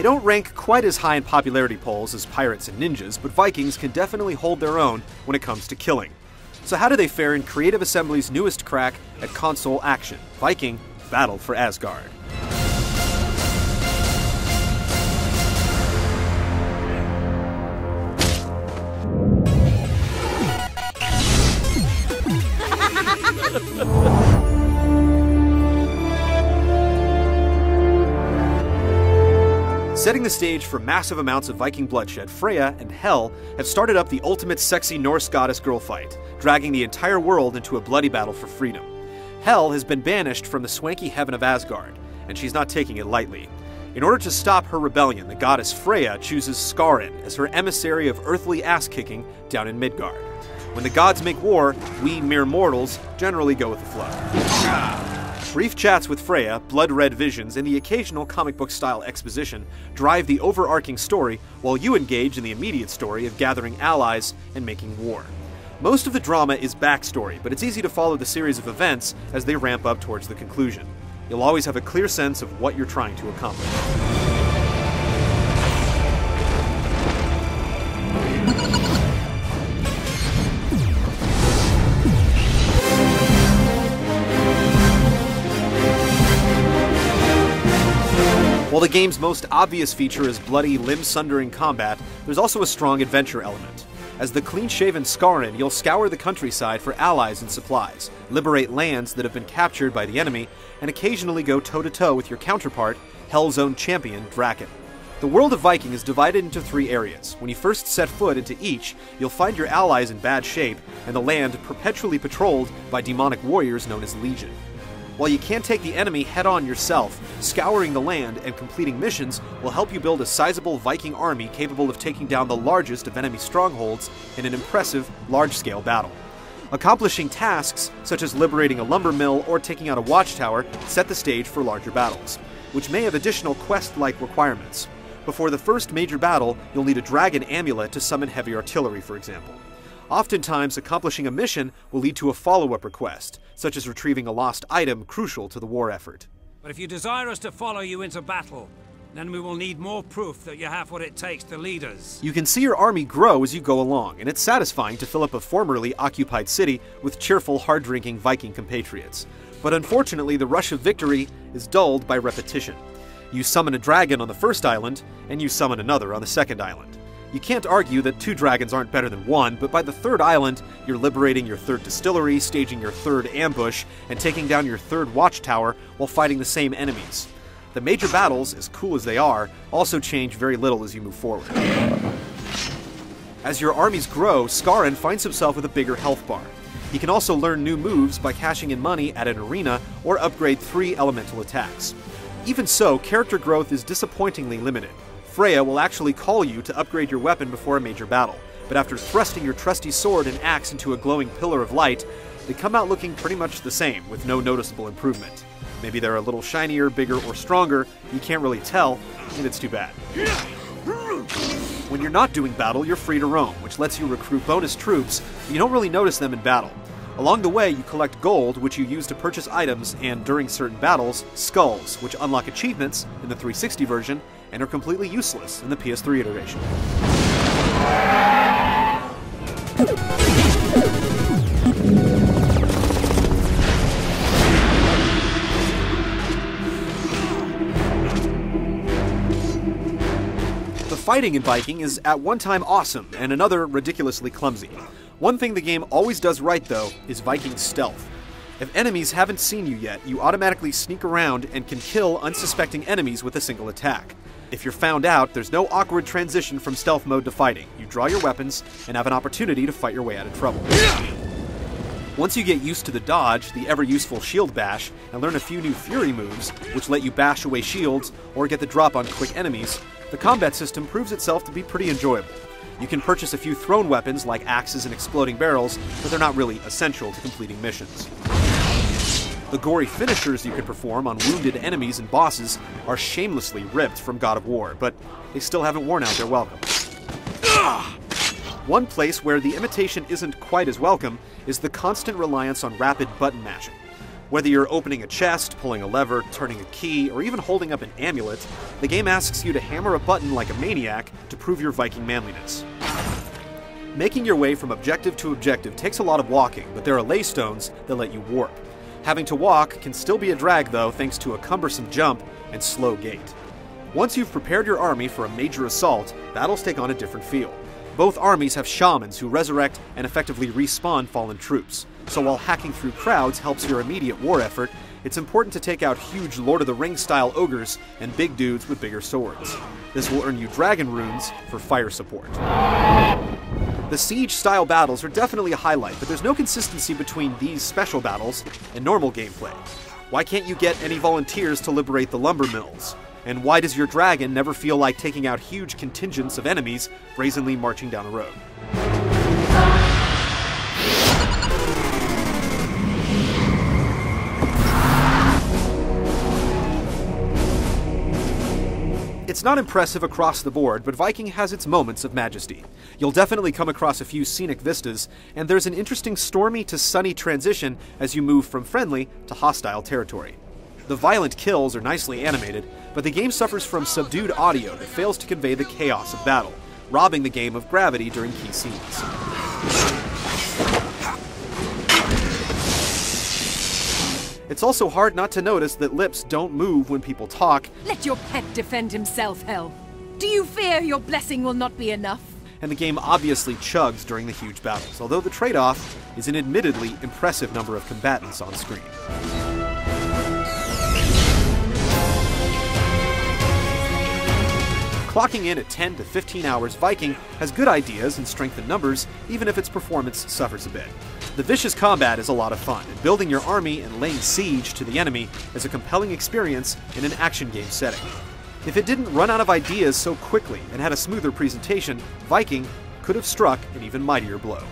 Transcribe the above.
They don't rank quite as high in popularity polls as pirates and ninjas, but Vikings can definitely hold their own when it comes to killing. So how do they fare in Creative Assembly's newest crack at console action, Viking: Battle for Asgard? Setting the stage for massive amounts of Viking bloodshed, Freya and Hel have started up the ultimate sexy Norse goddess girl fight, dragging the entire world into a bloody battle for freedom. Hel has been banished from the swanky heaven of Asgard, and she's not taking it lightly. In order to stop her rebellion, the goddess Freya chooses Skarin as her emissary of earthly ass-kicking down in Midgard. When the gods make war, we mere mortals generally go with the flow. Brief chats with Freya, blood-red visions, and the occasional comic book-style exposition drive the overarching story, while you engage in the immediate story of gathering allies and making war. Most of the drama is backstory, but it's easy to follow the series of events as they ramp up towards the conclusion. You'll always have a clear sense of what you're trying to accomplish. While the game's most obvious feature is bloody, limb-sundering combat, there's also a strong adventure element. As the clean-shaven Skarin, you'll scour the countryside for allies and supplies, liberate lands that have been captured by the enemy, and occasionally go toe-to-toe with your counterpart, Hel's own champion, Draken. The world of Viking is divided into 3 areas. When you first set foot into each, you'll find your allies in bad shape, and the land perpetually patrolled by demonic warriors known as Legion. While you can't take the enemy head-on yourself, scouring the land and completing missions will help you build a sizable Viking army capable of taking down the largest of enemy strongholds in an impressive, large-scale battle. Accomplishing tasks, such as liberating a lumber mill or taking out a watchtower, set the stage for larger battles, which may have additional quest-like requirements. Before the first major battle, you'll need a dragon amulet to summon heavy artillery, for example. Oftentimes, accomplishing a mission will lead to a follow-up request, such as retrieving a lost item crucial to the war effort. But if you desire us to follow you into battle, then we will need more proof that you have what it takes to lead us. You can see your army grow as you go along, and it's satisfying to fill up a formerly occupied city with cheerful, hard-drinking Viking compatriots. But unfortunately, the rush of victory is dulled by repetition. You summon a dragon on the first island, and you summon another on the second island. You can't argue that 2 dragons aren't better than 1, but by the 3rd island, you're liberating your 3rd distillery, staging your 3rd ambush, and taking down your 3rd watchtower while fighting the same enemies. The major battles, as cool as they are, also change very little as you move forward. As your armies grow, Skarin finds himself with a bigger health bar. He can also learn new moves by cashing in money at an arena or upgrade 3 elemental attacks. Even so, character growth is disappointingly limited. Freya will actually call you to upgrade your weapon before a major battle, but after thrusting your trusty sword and axe into a glowing pillar of light, they come out looking pretty much the same, with no noticeable improvement. Maybe they're a little shinier, bigger, or stronger, you can't really tell, and it's too bad. When you're not doing battle, you're free to roam, which lets you recruit bonus troops, but you don't really notice them in battle. Along the way, you collect gold, which you use to purchase items, and during certain battles, skulls, which unlock achievements in the 360 version, and are completely useless in the PS3 iteration. The fighting in Viking is at one time awesome, and another ridiculously clumsy. One thing the game always does right, though, is Viking stealth. If enemies haven't seen you yet, you automatically sneak around and can kill unsuspecting enemies with a single attack. If you're found out, there's no awkward transition from stealth mode to fighting. You draw your weapons and have an opportunity to fight your way out of trouble. Once you get used to the dodge, the ever-useful shield bash, and learn a few new fury moves, which let you bash away shields or get the drop on quick enemies, the combat system proves itself to be pretty enjoyable. You can purchase a few thrown weapons like axes and exploding barrels, but they're not really essential to completing missions. The gory finishers you can perform on wounded enemies and bosses are shamelessly ripped from God of War, but they still haven't worn out their welcome. One place where the imitation isn't quite as welcome is the constant reliance on rapid button mashing. Whether you're opening a chest, pulling a lever, turning a key, or even holding up an amulet, the game asks you to hammer a button like a maniac to prove your Viking manliness. Making your way from objective to objective takes a lot of walking, but there are laystones that let you warp. Having to walk can still be a drag though, thanks to a cumbersome jump and slow gait. Once you've prepared your army for a major assault, battles take on a different feel. Both armies have shamans who resurrect and effectively respawn fallen troops, so while hacking through crowds helps your immediate war effort, it's important to take out huge Lord of the Rings style ogres and big dudes with bigger swords. This will earn you dragon runes for fire support. The siege-style battles are definitely a highlight, but there's no consistency between these special battles and normal gameplay. Why can't you get any volunteers to liberate the lumber mills? And why does your dragon never feel like taking out huge contingents of enemies brazenly marching down a road? It's not impressive across the board, but Viking has its moments of majesty. You'll definitely come across a few scenic vistas, and there's an interesting stormy to sunny transition as you move from friendly to hostile territory. The violent kills are nicely animated, but the game suffers from subdued audio that fails to convey the chaos of battle, robbing the game of gravity during key scenes. It's also hard not to notice that lips don't move when people talk. Let your pet defend himself, Hel. Do you fear your blessing will not be enough? And the game obviously chugs during the huge battles, although the trade-off is an admittedly impressive number of combatants on screen. Clocking in at 10 to 15 hours, Viking has good ideas and strength in numbers, even if its performance suffers a bit. The vicious combat is a lot of fun, and building your army and laying siege to the enemy is a compelling experience in an action game setting. If it didn't run out of ideas so quickly and had a smoother presentation, Viking could have struck an even mightier blow.